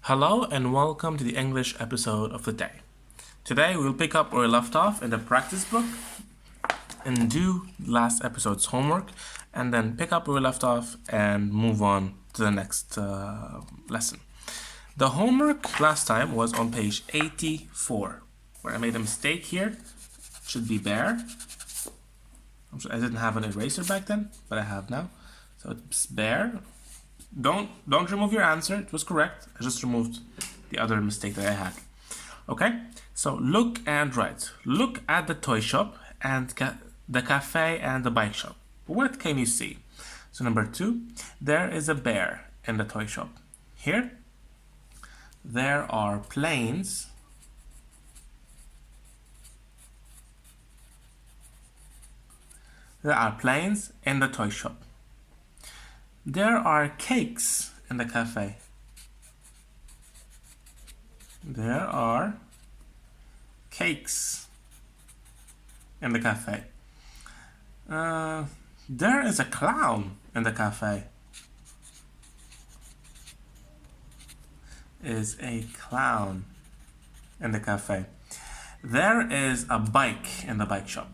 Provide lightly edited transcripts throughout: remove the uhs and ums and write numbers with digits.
Hello and welcome to the English episode of the day. Today we'll pick up where we left off in the practice book and do last episode's homework, and then pick up where we left off and move on to the next lesson. The homework last time was on page 84, where I made a mistake here. It should be bear. I didn't have an eraser back then, but I have now. So it's bear. Don't remove your answer. It was correct. I just removed the other mistake that I had. Okay, so look and write. Look at the toy shop and the cafe and the bike shop. What can you see? So number 2, there is a bear in the toy shop. Here, there are planes. There are planes in the toy shop. There are cakes in the cafe. There are cakes in the cafe. There is a clown in the cafe. Is a clown in the cafe. There is a bike in the bike shop.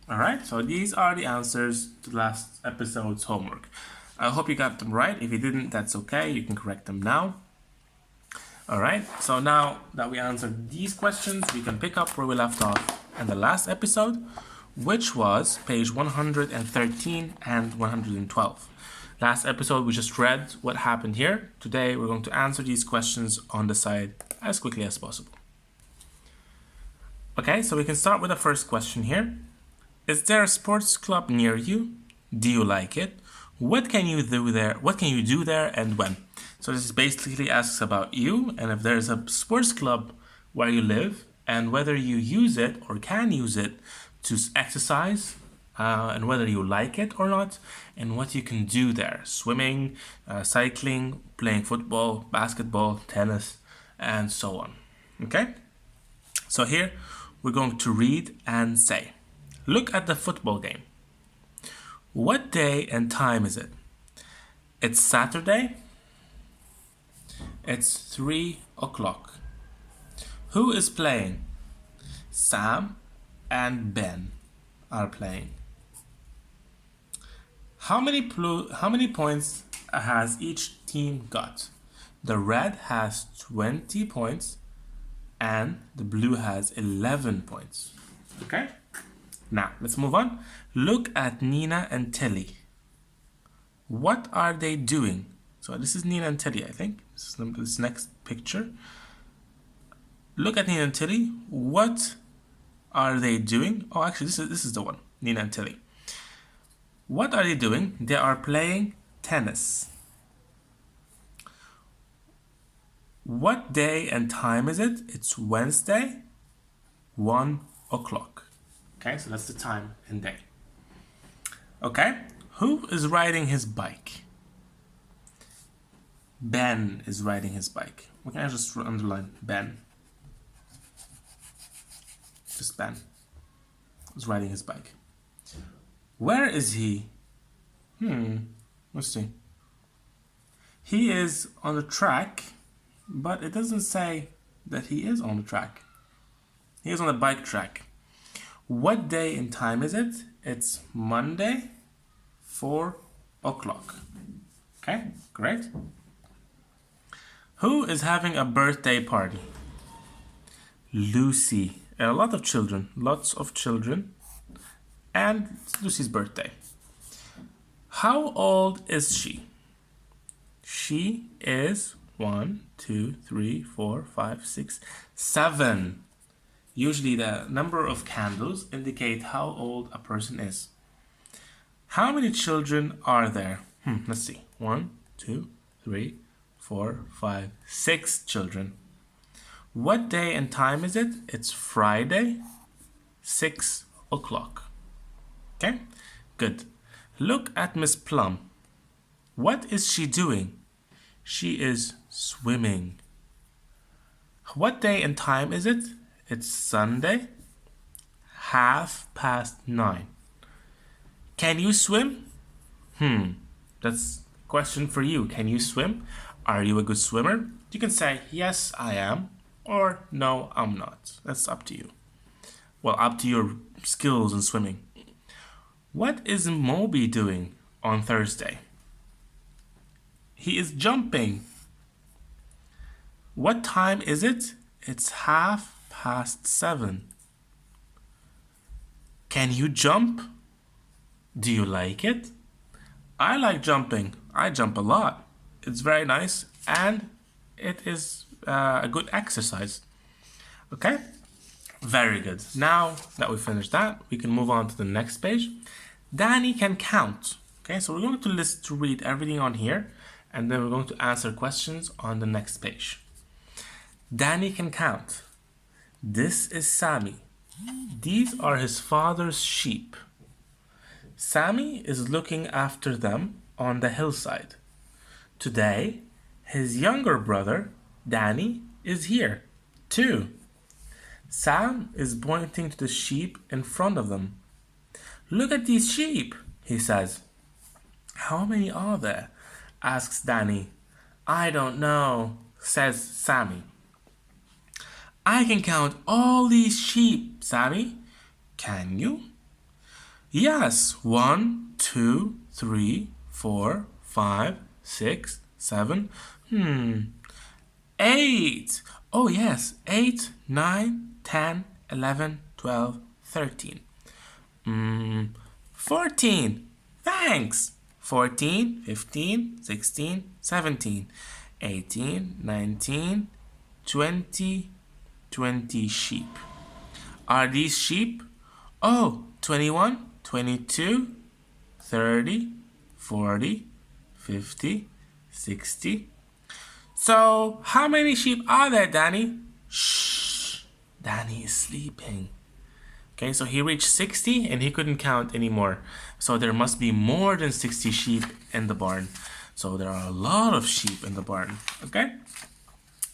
Alright, so these are the answers to last episode's homework. I hope you got them right. If you didn't, that's okay. You can correct them now. Alright, so now that we answered these questions, we can pick up where we left off in the last episode, which was page 113 and 112. Last episode, we just read what happened here. Today, we're going to answer these questions on the side as quickly as possible. Okay, so we can start with the first question here. Is there a sports club near you? Do you like it? What can you do there? What can you do there and when? So this basically asks about you and if there's a sports club where you live and whether you use it or can use it to exercise and whether you like it or not and what you can do there. Swimming, cycling, playing football, basketball, tennis, and so on. Okay? So here we're going to read and say. Look at the football game. What day and time is it? It's Saturday. It's 3 o'clock. Who is playing? Sam and Ben are playing. How many points has each team got? The red has 20 points and the blue has 11 points. Okay? Now, let's move on. Look at Nina and Tilly. What are they doing? So this is Nina and Tilly, I think. This next picture. Look at Nina and Tilly. What are they doing? Oh, actually, this is the one. Nina and Tilly. What are they doing? They are playing tennis. What day and time is it? It's Wednesday, 1 o'clock. Okay, so that's the time and day. Okay, who is riding his bike? Ben is riding his bike. Okay, I just underline Ben. Just Ben is riding his bike. Where is he? Let's see. He is on the track, but it doesn't say that he is on the track. He is on the bike track. What day and time is it? It's Monday, 4 o'clock. Okay, great. Who is having a birthday party? Lucy. A lot of children. Lots of children. And it's Lucy's birthday. How old is she? She is 1, 2, 3, 4, 5, 6, 7. Usually the number of candles indicate how old a person is. How many children are there? Let's see. 1, 2, 3, 4, 5, 6 children. What day and time is it? It's Friday, 6 o'clock. Okay, good. Look at Miss Plum. What is she doing? She is swimming. What day and time is it? It's Sunday, 9:30. Can you swim? That's a question for you. Can you swim? Are you a good swimmer? You can say, yes, I am, or no, I'm not. That's up to you. Well, up to your skills in swimming. What is Moby doing on Thursday? He is jumping. What time is it? It's 7:30. Can you jump? Do you like it? I like jumping. I jump a lot. It's very nice and it is a good exercise. Okay? Very good. Now that we finished that, we can move on to the next page. Danny can count. Okay, so we're going to read everything on here, and then we're going to answer questions on the next page. Danny can count. This is Sammy. These are his father's sheep. Sammy is looking after them on the hillside. Today, his younger brother, Danny, is here, too. Sam is pointing to the sheep in front of them. Look at these sheep, he says. How many are there? Asks Danny. I don't know, says Sammy. I can count all these sheep, Sammy. Can you? Yes, 1, 2, 3, 4, 5, 6, 7. 8. Oh yes, 8, 9, 10, 11, 12, 13. 14. Thanks. 14, 15, 16, 17, 18, 19, 20, 20 sheep. Are these sheep? Oh, 21, 22, 30, 40, 50, 60. So, how many sheep are there, Danny? Shh, Danny is sleeping. Okay, so he reached 60 and he couldn't count anymore. So there must be more than 60 sheep in the barn. So there are a lot of sheep in the barn. Okay?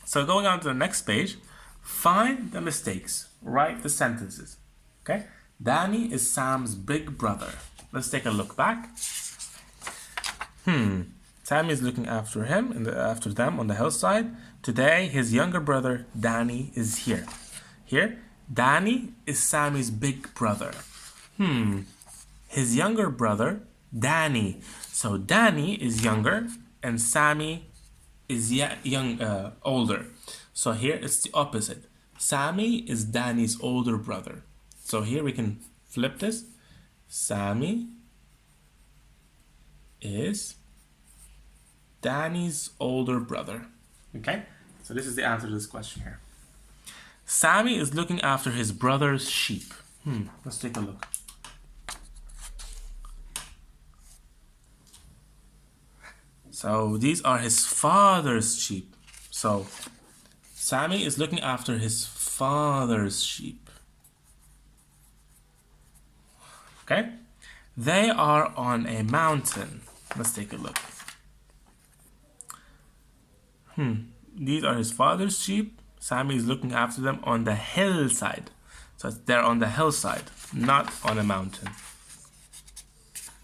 So going on to the next page, find the mistakes. Write the sentences. Okay? Danny is Sam's big brother. Let's take a look back. Sammy is looking after him and after them on the hillside. Today, his younger brother, Danny, is here. Here, Danny is Sammy's big brother. His younger brother, Danny. So Danny is younger and Sammy is older. So here it's the opposite. Sammy is Danny's older brother. So here we can flip this. Sammy is Danny's older brother. Okay? So this is the answer to this question here. Sammy is looking after his brother's sheep. Let's take a look. So these are his father's sheep. So Sammy is looking after his father's sheep. Okay? They are on a mountain. Let's take a look. These are his father's sheep. Sammy is looking after them on the hillside. So they're on the hillside, not on a mountain.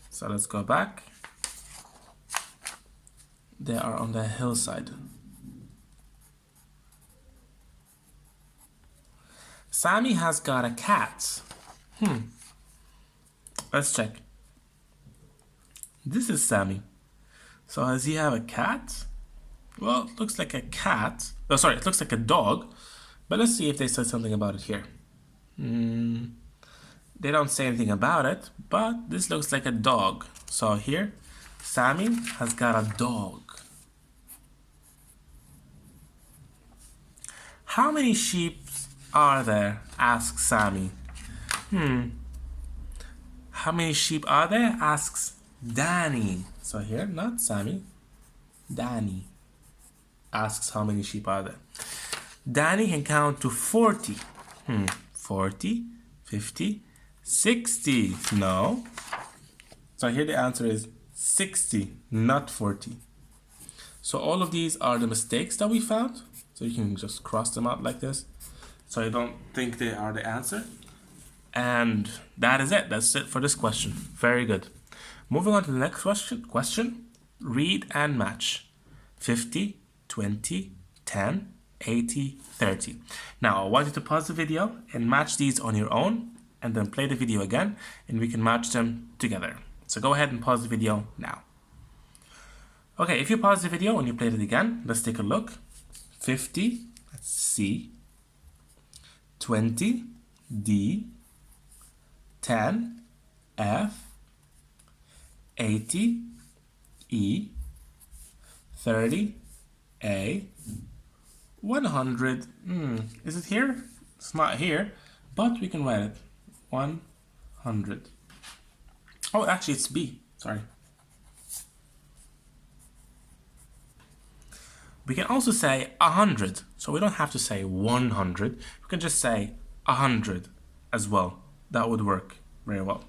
So let's go back. They are on the hillside. Sammy has got a cat. Let's check. This is Sammy. So does he have a cat? Well, it looks like a cat. Oh, sorry, it looks like a dog. But let's see if they said something about it here. They don't say anything about it, but this looks like a dog. So here, Sammy has got a dog. How many sheep are there? Asks Sammy. How many sheep are there? Asks Danny. So here, not Sammy, Danny asks how many sheep are there. Danny can count to 40. 40, 50, 60. No. So here the answer is 60, not 40. So all of these are the mistakes that we found. So you can just cross them out like this. So you don't think they are the answer. And that is it. That's it for this question. Very good. Moving on to the next question. Read and match. 50, 20, 10, 80, 30. Now I want you to pause the video and match these on your own, and then play the video again, and we can match them together. So go ahead and pause the video now. Okay, if you pause the video and you play it again, let's take a look. 50, that's C. 20, D. 10, F. 80, E. 30, A. 100, is it here? It's not here, but we can write it. 100. Oh, actually it's B, sorry. We can also say 100, so we don't have to say 100. We can just say 100 as well. That would work very well.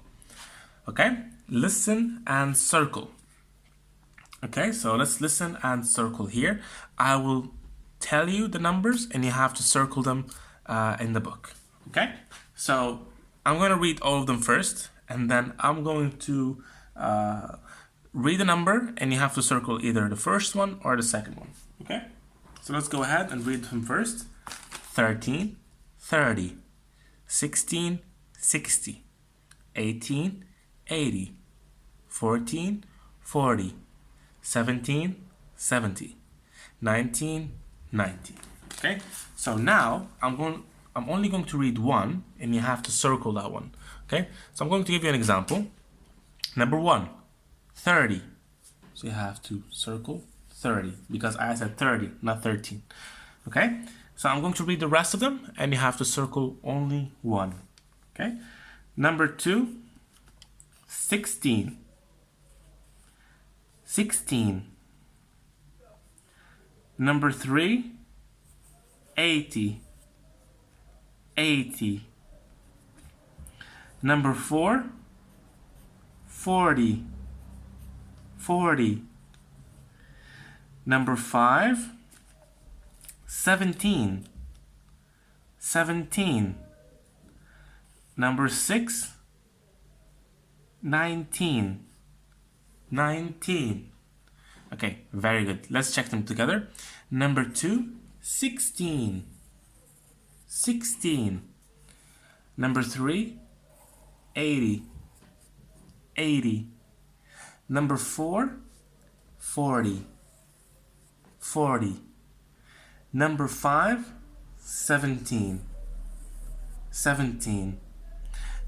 Okay, listen and circle. Okay, so let's listen and circle here. I will tell you the numbers and you have to circle them in the book. Okay, so I'm going to read all of them first, and then I'm going to read the number and you have to circle either the first one or the second one. Okay, so let's go ahead and read them first. 13, 30, 16, 60, 18, 80, 14, 40, 17, 70, 19, 90. Okay, so now I'm only going to read one and you have to circle that one. Okay, so I'm going to give you an example. Number 1, 30. So you have to circle 30 because I said 30, not 13. Okay, so I'm going to read the rest of them and you have to circle only one. Okay, number 2, 16. 16. Number 3, 80. 80. Number 4, 40. 40. Number 5, 17. 17. Number 6, 19. 19. Okay, very good. Let's check them together. Number 2, 16. 16. Number 3, 80. 80. Number 4, 40. 40. Number 5, 17. 17.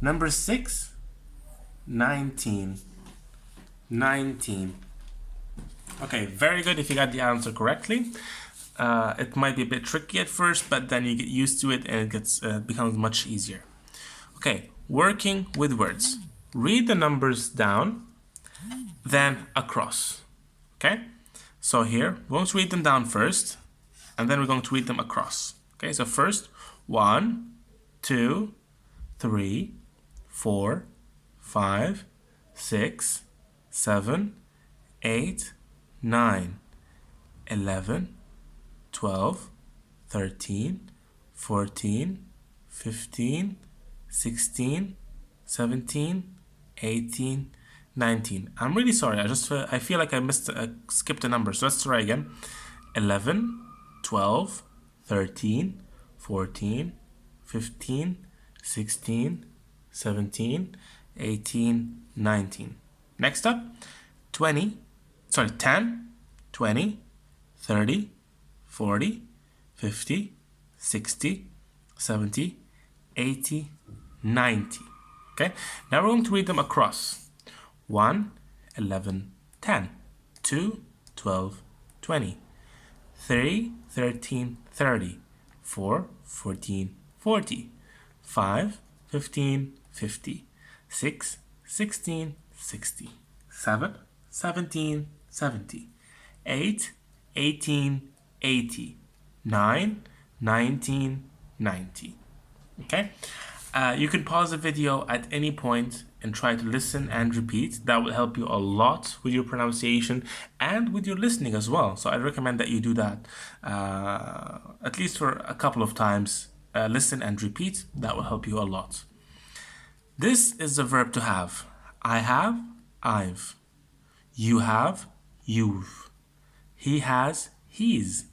Number 6, 19. 19. Okay, very good if you got the answer correctly. It might be a bit tricky at first, but then you get used to it and it becomes much easier. Okay, working with words. Read the numbers down, then across. Okay, so here, we're going to read them down first, and then we're going to read them across. Okay, so first, 1, 2, 3, 4, 5, 6, 7, 8, 9, 11, 12, 13, 14, 15, 16, 17, 18, 19. I'm really sorry. I feel like I skipped a number. So let's try again. 11, 12, 13, 14, 15, 16, 17, 18, 19. Next up, 10, 20, 30, 40, 50, 60, 70, 80, 90. Okay, now we're going to read them across. 1, 11, 10, 2, 12, 20, 3, 13, 30, 4, 14, 40, 5, 15, 50, 6, 16, 60, 7, 17, 70, 8, 18, 80, 9, 19, 90. Okay, you can pause the video at any point and try to listen and repeat. That will help you a lot with your pronunciation and with your listening as well. So I recommend that you do that at least for a couple of times. Listen and repeat. That will help you a lot. This is the verb to have. I have, I've. You have, you've. He has, he's.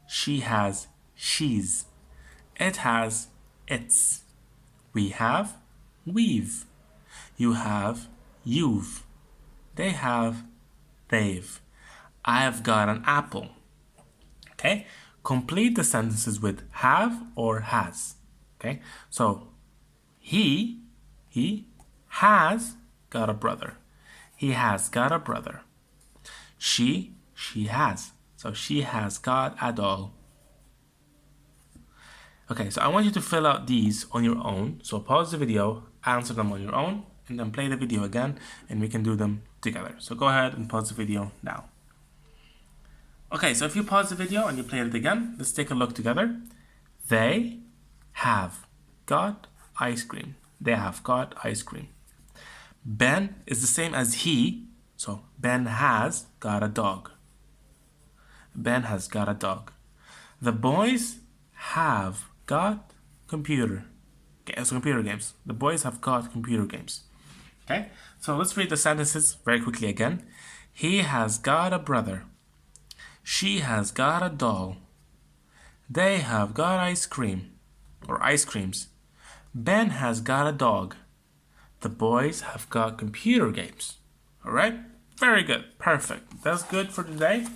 She has, she's. It has, its. We have, we've. You have, you've. They have, they've. I have got an apple. Okay? Complete the sentences with have or has. Okay? So, he has got a brother. He has got a brother. She has. So she has got a doll. Okay, so I want you to fill out these on your own. So pause the video, answer them on your own, and then play the video again, and we can do them together. So go ahead and pause the video now. Okay, so if you pause the video and you play it again, let's take a look together. They have got ice cream. They have got ice cream. Ben is the same as he, so Ben has got a dog. Ben has got a dog. The boys have got computer games. The boys have got computer games. Okay, so let's read the sentences very quickly again. He has got a brother. She has got a doll. They have got ice cream or ice creams. Ben has got a dog. The boys have got computer games. All right, very good, perfect. That's good for today.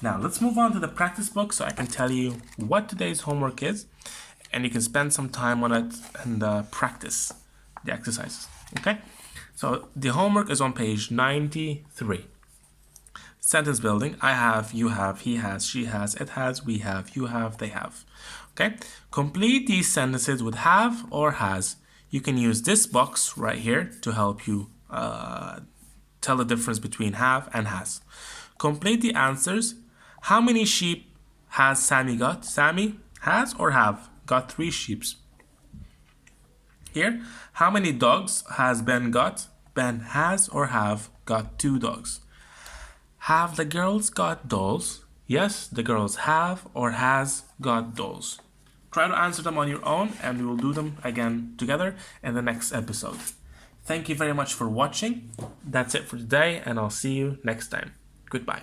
Now let's move on to the practice book so I can tell you what today's homework is, and you can spend some time on it and practice the exercises. Okay, so the homework is on page 93. Sentence building. I have, you have, he has, she has, it has, we have, you have, they have. Okay, complete these sentences with have or has. You can use this box right here to help you tell the difference between have and has. Complete the answers. How many sheep has Sammy got? Sammy has or have got 3 sheep. Here, how many dogs has Ben got? Ben has or have got 2 dogs. Have the girls got dolls? Yes, the girls have or has got dolls. Try to answer them on your own, and we will do them again together in the next episode. Thank you very much for watching. That's it for today, and I'll see you next time. Goodbye.